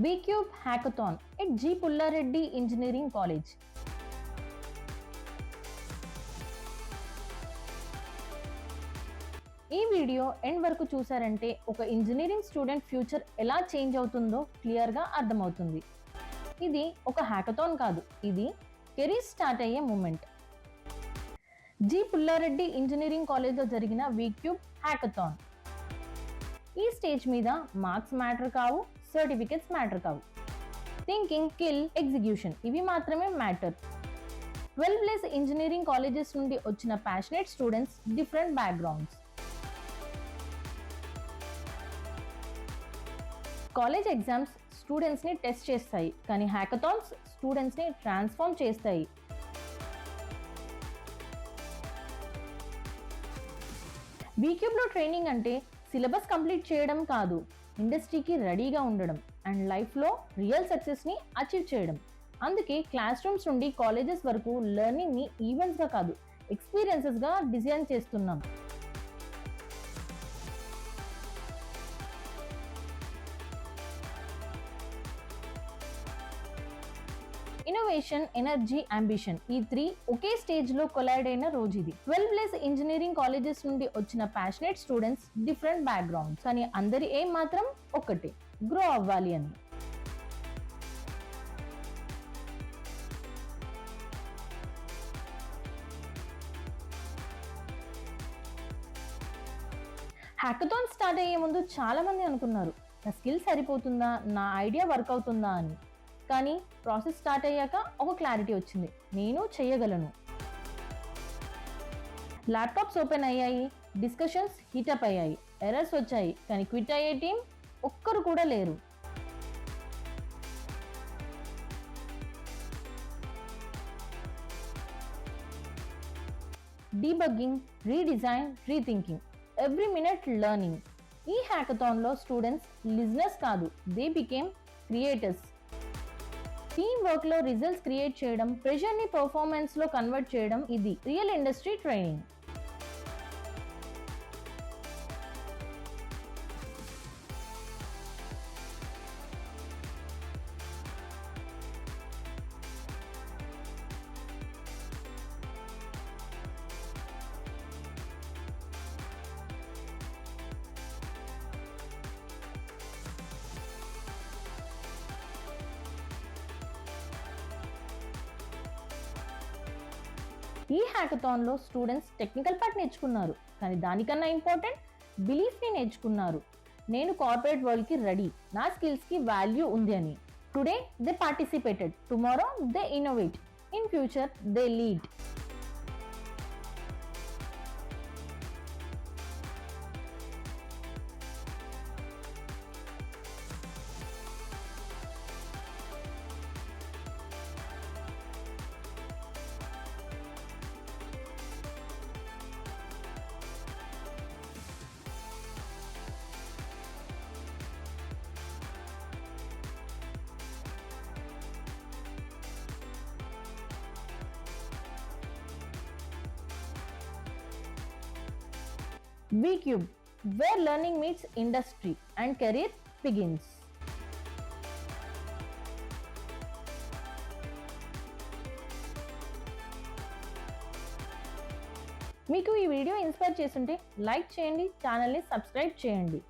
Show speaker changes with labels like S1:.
S1: VCube Hackathon at G.Pulla Reddy Engineering College. ఈ video end వరకు చూసారంటే ఒక ఇంజనీరింగ్ స్టూడెంట్ ఫ్యూచర్ ఎలా చేంజ్ అవుతుందో క్లియర్ గా అర్థమవుతుంది. ఇది ఒక హ్యాకథాన్ కాదు, ఇది కెరీర్ స్టార్ట్ అయ్యే moment. G.Pulla Reddy engineering college లో జరిగిన VCube హ్యాకథాన్. ఈ స్టేజ్ మీద మార్క్స్ మ్యాటర్ కావు, సర్టిఫికెట్స్ మ్యాటర్ కావు. థింకింగ్, స్కిల్, ఎగ్జిక్యూషన్ ఇవి మాత్రమే మ్యాటర్. 12+ ఇంజనీరింగ్ కాలేజెస్ నుండి వచ్చిన passionate students, different backgrounds. College exams students ని టెస్ట్ చేస్తాయి, కానీ హ్యాకథాన్స్ స్టూడెంట్స్ ని ట్రాన్స్ఫార్మ్ చేస్తాయి. VCube లో ట్రైనింగ్ అంటే సిలబస్ కంప్లీట్ చేయడం కాదు, ఇండస్ట్రీకి రెడీగా ఉండడం అండ్ లైఫ్లో రియల్ సక్సెస్ని అచీవ్ చేయడం. అందుకే క్లాస్ రూమ్స్ నుండి కాలేజెస్ వరకు లెర్నింగ్ని ఈవెంట్స్గా కాదు, ఎక్స్పీరియన్సెస్గా డిజైన్ చేస్తున్నాం. ఇన్నోవేషన్, ఎనర్జీ, అంబిషన్ ఈ 3 ఒకే స్టేజ్ లో కొలైడ్ అయిన రోజు ఇది. 12+ ఇంజనీరింగ్ కాలేజెస్ నుండి వచ్చిన ప్యాషనేట్ స్టూడెంట్స్, డిఫరెంట్ బ్యాక్గ్రౌండ్స్, కానీ అందరి ఏం మాత్రం ఒక్కటే, గ్రో అవ్వాలి అని. హ్యాకథాన్ స్టార్ట్ అయ్యే ముందు చాలా మంది అనుకున్నారు, నా స్కిల్ సరిపోతుందా, నా ఐడియా వర్క్ అవుతుందా అని. కానీ ప్రాసెస్ స్టార్ట్ అయ్యాక ఒక క్లారిటీ వచ్చింది, నేను చేయగలను. ల్యాప్టాప్స్ ఓపెన్ అయ్యాయి, డిస్కషన్స్ హీటప్ అయ్యాయి, ఎర్రర్స్ వచ్చాయి, కానీ క్విట్ అయ్యే టీం ఒక్కరు కూడా లేరు. Debugging, redesign, rethinking, every minute learning. ఈ హ్యాకథాన్లో స్టూడెంట్స్ లిజనర్స్ కాదు, they became creators. Team work లో రిజల్ట్స్ క్రియేట్ చేయడం, ప్రెషర్ ని పర్ఫార్మెన్స్ లో కన్వర్ట్ చేయడం, ఇది రియల్ ఇండస్ట్రీ ట్రైనింగ్. ఈ హ్యాకథాన్ లో స్టూడెంట్స్ టెక్నికల్ పార్ట్ నేర్చుకున్నారు, కానీ దానికన్నా ఇంపార్టెంట్ బిలీఫ్ ని నేర్చుకున్నారు. నేను కార్పొరేట్ వరల్డ్ కి రెడీ, నా స్కిల్స్ కి వాల్యూ ఉంది అని. Today they participated, tomorrow they innovate, in future they lead. VCube, where learning meets industry and career begins. మీకు ఈ వీడియో ఇన్స్పైర్ చేస్తుంటే లైక్ చేయండి, ఛానల్ని సబ్స్క్రైబ్ చేయండి.